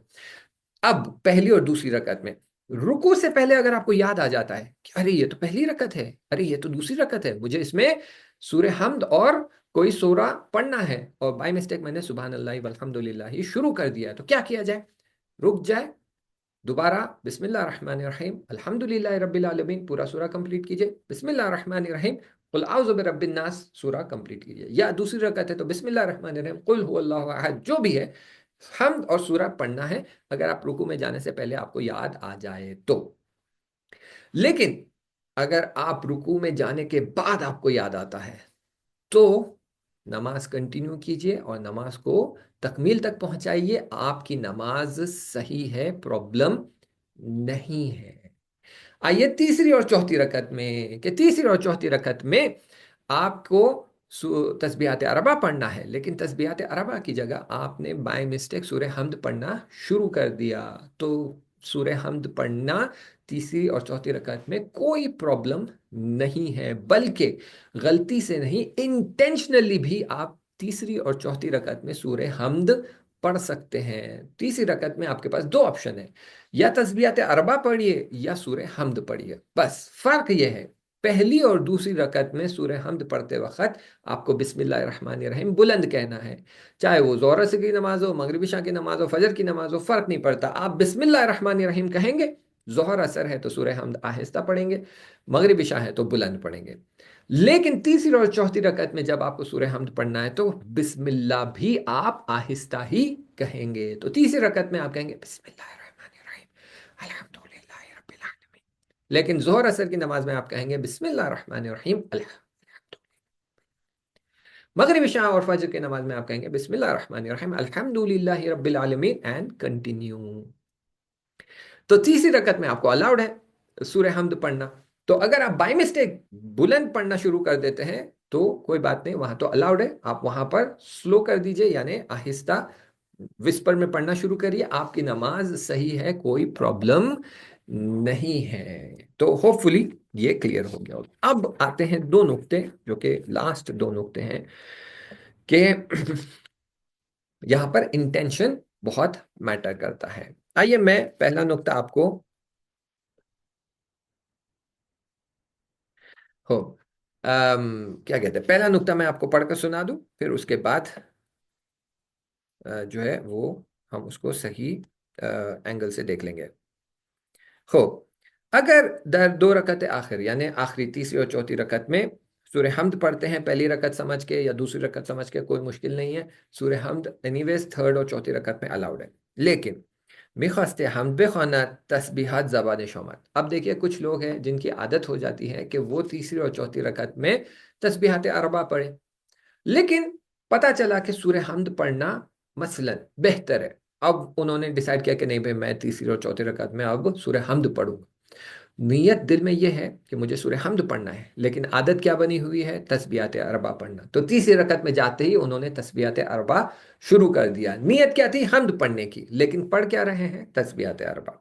Speaker 1: अब पहली और दूसरी रकत में रुकू से पहले अगर आपको याद आ जाता है कि अरे ये तो पहली रकत है, अरे ये तो दूसरी रकत है, मुझे इसमें सूरह हमद और कोई सूरा पढ़ना है, और बाय मिस्टेक मैंने सुभान अल्लाह वल्हम्दुलिल्लाह ही शुरू कर दिया, तो क्या किया जाए? रुक जाए, दोबारा बिस्मिल्लाह रहमान रहीम अल्हम्दुलिल्लाह रब्बिल आलमीन पूरा सूरा कंप्लीट कीजिए, बिस्मिल्लाह रहमान रहीम कुल आउज़ु बिरब्बिन नास सूरा कंप्लीट कीजिए, या दूसरी रकअत है तो बिस्मिल्लाह रहमान रहीम कुल हुवल्लाहु अहद, जो भी है हमद और सूरा पढ़ना है अगर आप रुकू में जाने से पहले आपको याद आ जाए तो। लेकिन अगर आप रुकू में जाने के बाद आपको याद आता है तो नमाज कंटिन्यू कीजिए और नमाज को तकमील तक पहुंचाइए, आपकी नमाज सही है, प्रॉब्लम नहीं है। आइए तीसरी और चौथी रकत में, कि तीसरी और चौथी रकत में आपको तस्बीहात अरबा पढ़ना है, लेकिन तस्बीहात अरबा की जगह आपने बाय मिस्टेक सूरह हमद पढ़ना शुरू कर दिया, तो सूरह हमद पढ़ना तीसरी और चौथी रकत में कोई प्रॉब्लम नहीं है, बल्कि गलती से नहीं इंटेंशनली भी आप तीसरी और चौथी रकत में सूरह हमद पढ़ सकते हैं। तीसरी रकत में आपके पास दो ऑप्शन है, या तस्बीहात अरबा पढ़िए या सूरह हमद पढ़िए। बस फर्क यह है, पहली और दूसरी रकत में सूरह हमद पढ़ते वक्त आपको बिस्मिल्लाह रहमान रहीम बुलंद कहना है, चाहे वो ज़ोहर की नमाज हो, मगरिब इशा की नमाज हो, फजर की नमाज हो, फर्क नहीं पड़ता, आप बिस्मिल्लाह रहमान रहीम कहेंगे जोहर असर है तो सूरह हमद आहिस्ता पढ़ेंगे, मगरिब इशा है तो बुलंद पढ़ेंगे। लेकिन तीसरी और चौथी रकत में जब आपको सूरह हमद पढ़ना है तो बिस्मिल्लाह भी आप आहिस्ता ही कहेंगे। तो तीसरी रकत में आप कहेंगे बिस्मिल्लाहिर्रहमानिर्रहीम अल्हम्दुलिल्लाहि रब्बिल आलमीन। लेकिन जोहर असर की नमाज में आप कहेंगे बिस्मिल्लाहिर्रहमानिर्रहीम मगरिब इशा और फजर की नमाज में आप कहेंगे बिस्मिल्लाहिर्रहमानिर्रहीम अल्हम्दुलिल्लाहि रब्बिल आलमीन एंड कंटिन्यू। तो तीसरी रकत में आपको अलाउड है सूरह हमद पढ़ना। तो अगर आप बाई मिस्टेक बुलंद पढ़ना शुरू कर देते हैं तो कोई बात नहीं, वहां तो अलाउड है, आप वहां पर स्लो कर दीजिए, यानी आहिस्ता विस्पर में पढ़ना शुरू करिए, आपकी नमाज सही है, कोई प्रॉब्लम नहीं है। तो होपफुली ये क्लियर हो गया होगा। अब आते हैं दो नुक्ते जो कि लास्ट दो नुक्ते हैं कि यहां पर इंटेंशन बहुत मैटर करता है। आइए मैं पहला नुक्ता आपको हो क्या कहते हैं, पहला नुक्ता मैं आपको पढ़कर सुना दूं, फिर उसके बाद जो है वो हम उसको सही एंगल से देख लेंगे। हो, अगर दर दो रकत आखिर यानी आखिरी तीसरी और चौथी रकत में सूरह हमद पढ़ते हैं, पहली रकत समझ के या दूसरी रकत समझ के, कोई मुश्किल नहीं है, सूरह हमद एनीवेज थर्ड और चौथी रकत में अलाउड है। लेकिन मिखवास्ते हमद बेखाना तस्बीहात ज़बान शौमत। अब देखिए कुछ लोग हैं जिनकी आदत हो जाती है कि वो तीसरी और चौथी रकत में तस्बीहात अरबा पढ़े, लेकिन पता चला कि सूरह हमद पढ़ना मसलन बेहतर है। अब उन्होंने डिसाइड किया कि नहीं भाई, मैं तीसरी और चौथी रकत में अब सूरह हमद पढ़ूंगा। नीयत दिल में यह है कि मुझे सूरह हमद पढ़ना है, लेकिन आदत क्या बनी हुई है, तस्बीहात अरबा पढ़ना। तो तीसरी रकत में जाते ही उन्होंने तस्बीहात अरबा शुरू कर दिया। नीयत क्या थी, हमद पढ़ने की, लेकिन पढ़ क्या रहे हैं, तस्बीहात अरबा।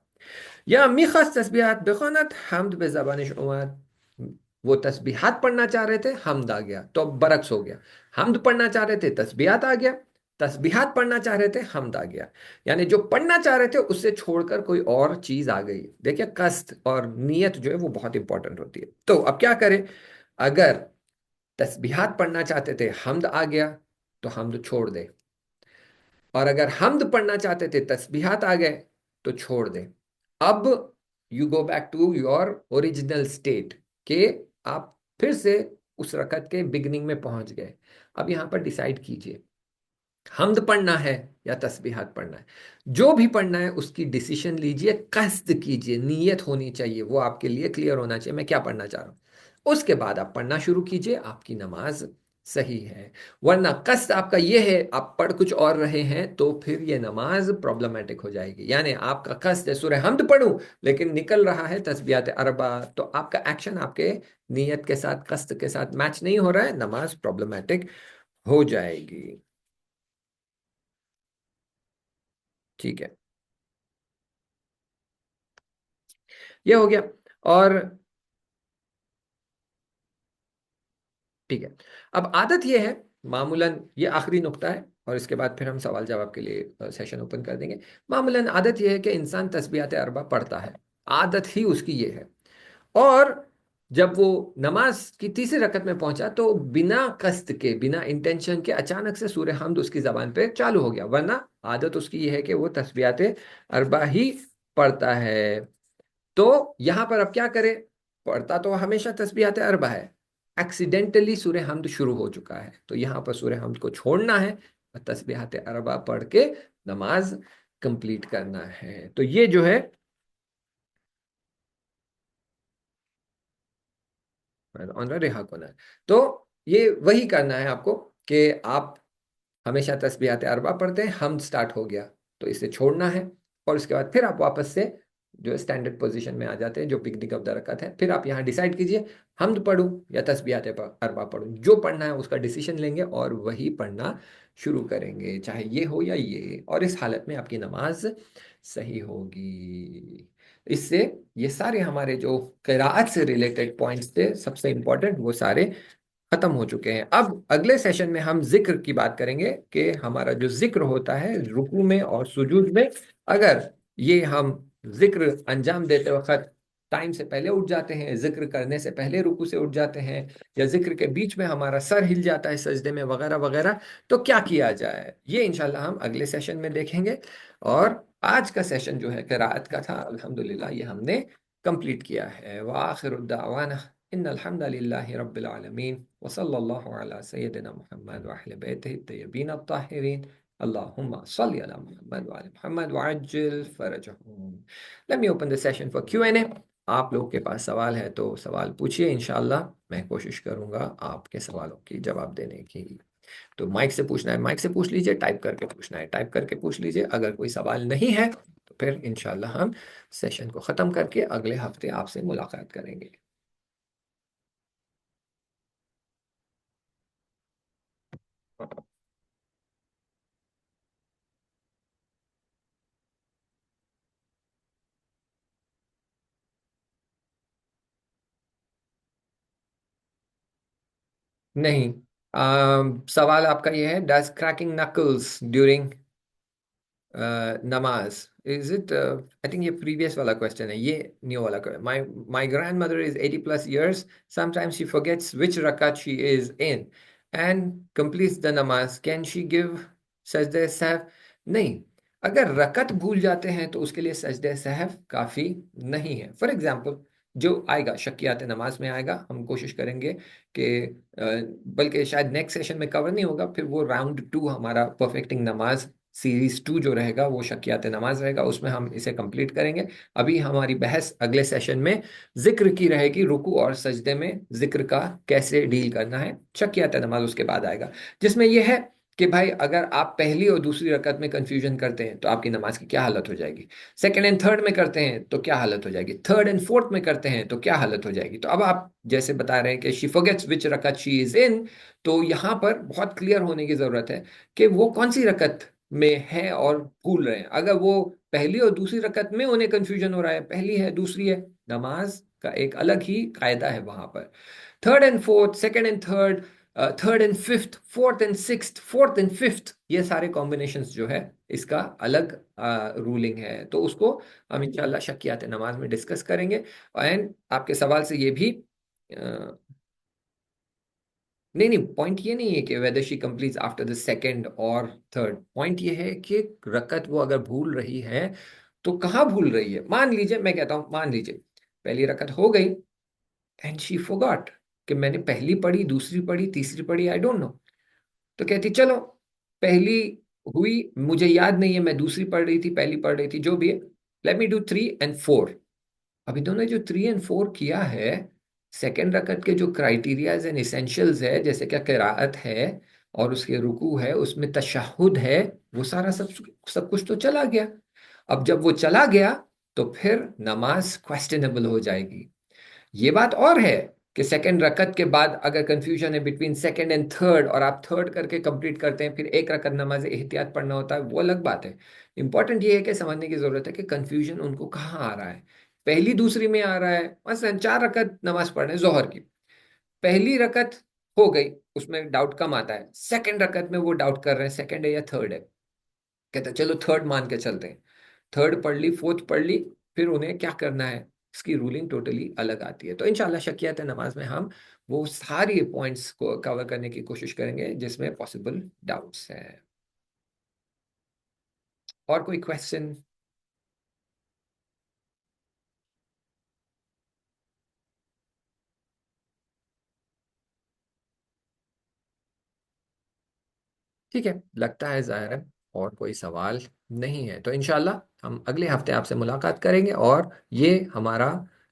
Speaker 1: या मिखस तस्बीहात बेखनत हमद बे ज़बान उमर, वो तस्बीहात पढ़ना चाह रहे थे, हमद आ गया, तो अब बरक्स हो गया। हमद पढ़ना चाह रहे थे, तस्बीहात आ गया, तस्बीहात पढ़ना चाह रहे थे, हमद आ गया। यानी जो पढ़ना चाह रहे थे उससे छोड़कर कोई और चीज आ गई। देखिए कस्त और नीयत जो है वो बहुत इंपॉर्टेंट होती है। तो अब क्या करें, अगर तस्बीहात पढ़ना चाहते थे, हमद आ गया, तो हमद छोड़ दे। और अगर हमद पढ़ना चाहते थे, तस्बीहात आ गए, तो छोड़ दे। अब you go back to your original state के आप फिर से उस रकत के बिगनिंग में पहुंच गए। अब यहां पर डिसाइड कीजिए, हमद पढ़ना है या तस्बीहात पढ़ना है। जो भी पढ़ना है उसकी डिसीजन लीजिए, कस्द कीजिए, नीयत होनी चाहिए, वो आपके लिए क्लियर होना चाहिए मैं क्या पढ़ना चाह रहा हूं। उसके बाद आप पढ़ना शुरू कीजिए, आपकी नमाज सही है। वरना कस्द आपका ये है, आप पढ़ कुछ और रहे हैं, तो फिर ये नमाज प्रॉब्लमेटिक हो जाएगी। यानी आपका कस्द है सूरह हमद पढ़ूं, लेकिन निकल रहा है तस्बीहात अरबा, तो आपका एक्शन आपके नीयत के साथ, कस्द के साथ मैच नहीं हो रहा है, नमाज प्रॉब्लमेटिक हो जाएगी। ठीक है, ये हो गया। और ठीक है, अब आदत ये है, मामूलन ये आखिरी नुक्ता है और इसके बाद फिर हम सवाल जवाब के लिए सेशन ओपन कर देंगे। मामूलन आदत ये है कि इंसान तस्बीहात अरबा पढ़ता है, आदत ही उसकी ये है। और जब वो नमाज की तीसरी रकत में पहुंचा तो बिना कस्त के, बिना इंटेंशन के अचानक से सूरह हमद उसकी जबान पे चालू हो गया, वरना आदत उसकी ये है कि वो तस्बीहात अरबा ही पढ़ता है। तो यहां पर अब क्या करें, पढ़ता तो हमेशा तस्बीहात अरबा है, एक्सीडेंटली सूरह हमद शुरू हो चुका है, तो यहां पर सूरह हमद को छोड़ना है और तस्बीहात अरबा पढ़ के नमाज कंप्लीट करना है। तो ये जो है ऑनर हक होना है। तो ये वही करना है आपको कि आप हमेशा तस्बीहात अरबा पढ़ते हैं, हम स्टार्ट हो गया तो इसे छोड़ना है, और उसके बाद फिर आप वापस से जो स्टैंडर्ड पोजीशन में आ जाते हैं, जो पिकनिक ऑफ द रकत है। फिर आप यहाँ डिसाइड कीजिए, हमद पढ़ूं या तस्बीहात अरबा पढ़ूं, जो पढ़ना है उसका डिसीजन लेंगे और वही पढ़ना शुरू करेंगे, चाहे ये हो या ये, और इस हालत में आपकी नमाज सही होगी। इससे ये सारे हमारे जो किराअत से रिलेटेड पॉइंट्स थे सबसे इंपॉर्टेंट, वो सारे खत्म हो चुके हैं। अब अगले सेशन में हम जिक्र की बात करेंगे कि हमारा जो जिक्र होता है रुकू में और सुजूद में, अगर ये हम जिक्र अंजाम देते वक्त टाइम से पहले उठ जाते हैं, जिक्र करने से पहले रुकू से उठ जाते हैं, या जिक्र के बीच में हमारा सर हिल जाता है सजदे में वगैरह वगैरह, तो क्या किया जाए, ये इंशाल्लाह हम अगले सेशन में देखेंगे। और आज का सेशन जो है क़िराअत का था, अल्हम्दुलिल्लाह ये हमने कंप्लीट किया है। व आखिरु दावाना इन्नल हम्दुलिल्लाहि रब्बिल आलमीन व सल्लल्लाहु अला सय्यिदिना मुहम्मद व अहले बैतिहि तय्यबीन अत्ताहिरीन अल्लाहुम्मा सल्लि अला मुहम्मद व आले मुहम्मद व अज्जिल फरजहुम। Let me open the session for Q&A। आप लोग के पास सवाल है तो सवाल पूछिए, इंशाल्लाह मैं कोशिश करूंगा आपके सवालों की जवाब देने की। तो माइक से पूछना है माइक से पूछ लीजिए, टाइप करके पूछना है टाइप करके पूछ लीजिए। अगर कोई सवाल नहीं है तो फिर इंशाल्लाह हम सेशन को ख़त्म करके अगले हफ्ते आपसे मुलाकात करेंगे। नहीं, सवाल आपका ये है, डज क्रैकिंग नकल्स ड्यूरिंग नमाज इज इट? आई थिंक ये प्रीवियस वाला क्वेश्चन है, ये न्यू वाला question. My grandmother is 80+ years, sometimes she forgets which रकात she is in and completes the नमाज, कैन शी गिव सजदे सहव? नहीं, अगर रकत भूल जाते हैं तो उसके लिए सजदे सहव काफी नहीं है। फॉर एग्जाम्पल, जो आएगा शक्कियात नमाज में आएगा, हम कोशिश करेंगे कि बल्कि शायद नेक्स्ट सेशन में कवर नहीं होगा, फिर वो राउंड 2 हमारा परफेक्टिंग नमाज सीरीज 2 जो रहेगा वो शक्कियात नमाज रहेगा, उसमें हम इसे कंप्लीट करेंगे। अभी हमारी बहस अगले सेशन में जिक्र की रहेगी, रुकू और सजदे में जिक्र का कैसे डील करना है। शक्कियात नमाज उसके बाद आएगा, जिसमें यह है कि भाई अगर आप पहली और दूसरी रकत में कंफ्यूजन करते हैं तो आपकी नमाज की क्या हालत हो जाएगी। सेकंड एंड थर्ड में करते हैं तो क्या हालत हो जाएगी। थर्ड एंड फोर्थ में करते हैं तो क्या हालत हो जाएगी। तो अब आप जैसे बता रहे हैं कि शी फॉरगेट्स विच रकत शी इज इन, तो यहां पर बहुत क्लियर होने की जरूरत है कि वो कौन सी रकत में है और भूल रहे हैं। अगर वो पहली और दूसरी रकत में उन्हें कंफ्यूजन हो रहा है, पहली है दूसरी है, नमाज का एक अलग ही कायदा है वहां पर। Third and fourth, second and third, third and fifth, fourth and sixth, fourth and fifth, ये सारे कॉम्बिनेशंस जो है इसका अलग रूलिंग है। तो उसको हम इंशाल्लाह शक्कियात नमाज में डिस्कस करेंगे। एंड आपके सवाल से ये भी नहीं नहीं, पॉइंट ये नहीं है कि whether she completes after the second और थर्ड। पॉइंट ये है कि रकत वो अगर भूल रही है तो कहाँ भूल रही है। मान लीजिए, मैं कहता हूँ मान लीजिए पहली रकत हो गई एंड शी फॉरगॉट कि मैंने पहली पढ़ी, दूसरी पढ़ी, तीसरी पढ़ी, आई डोंट नो। तो कहती चलो पहली हुई, मुझे याद नहीं है मैं दूसरी पढ़ रही थी पहली पढ़ रही थी, जो भी है, लेट मी डू 3 and 4। अभी दोनों जो 3 and 4 किया है, सेकेंड रकत के जो क्राइटेरियाज एंड इसेंशियल्स है, जैसे क्या किराअत है और उसके रुकू है, उसमें तशहुद है, वो सारा सब सब कुछ तो चला गया। अब जब वो चला गया तो फिर नमाज क्वेश्चनेबल हो जाएगी। ये बात और है कि सेकंड रकत के बाद अगर कंफ्यूजन है बिटवीन सेकंड एंड थर्ड और आप थर्ड करके कंप्लीट करते हैं, फिर एक रकत नमाज एहतियात पढ़ना होता है, वो अलग बात है। इंपॉर्टेंट ये है कि समझने की जरूरत है कि कंफ्यूजन उनको कहाँ आ रहा है। पहली दूसरी में आ रहा है, मसलन 4 रकत नमाज पढ़ रहे हैं जोहर की, पहली रकत हो गई, उसमें डाउट कम आता है। सेकंड रकत में वो डाउट कर रहे हैं सेकंड है या थर्ड है, कहते हैं चलो थर्ड मान के चलते हैं। थर्ड पढ़ ली, फोर्थ पढ़ ली, फिर उन्हें क्या करना है, इसकी रूलिंग टोटली अलग आती है। तो इंशाल्लाह शकियत नमाज में हम वो सारी पॉइंट्स को कवर करने की कोशिश करेंगे जिसमें पॉसिबल डाउट्स हैं। और कोई क्वेश्चन? ठीक है, लगता है ज़ाहिर है और कोई सवाल नहीं है, तो इंशाल्लाह हम अगले हफ्ते आपसे मुलाकात करेंगे और ये हमारा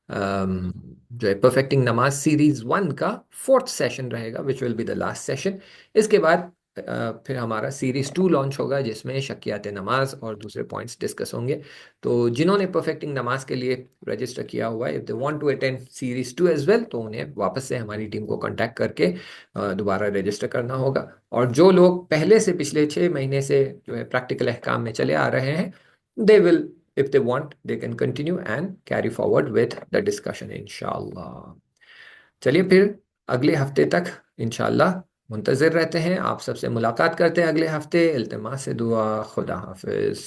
Speaker 1: जो है परफेक्टिंग नमाज सीरीज 1 का फोर्थ सेशन रहेगा, which will be the last session. इसके बाद फिर हमारा सीरीज 2 लॉन्च होगा जिसमें शक्कियात नमाज और दूसरे पॉइंट्स डिस्कस होंगे। तो जिन्होंने परफेक्टिंग नमाज के लिए रजिस्टर किया हुआ है, if they want to attend series 2 as well, तो उन्हें वापस से हमारी टीम को कांटेक्ट करके दोबारा रजिस्टर करना होगा। और जो लोग पहले से पिछले 6 महीने से जो है प्रैक्टिकल अहकाम में चले आ रहे हैं, they will, if they want, they can continue and carry forward with the discussion इंशाल्लाह। चलिए फिर अगले हफ्ते तक इंशाल्लाह मुंतज़िर रहते हैं, आप सबसे मुलाकात करते हैं अगले हफ्ते। इल्तिमास से दुआ, खुदा हाफिज।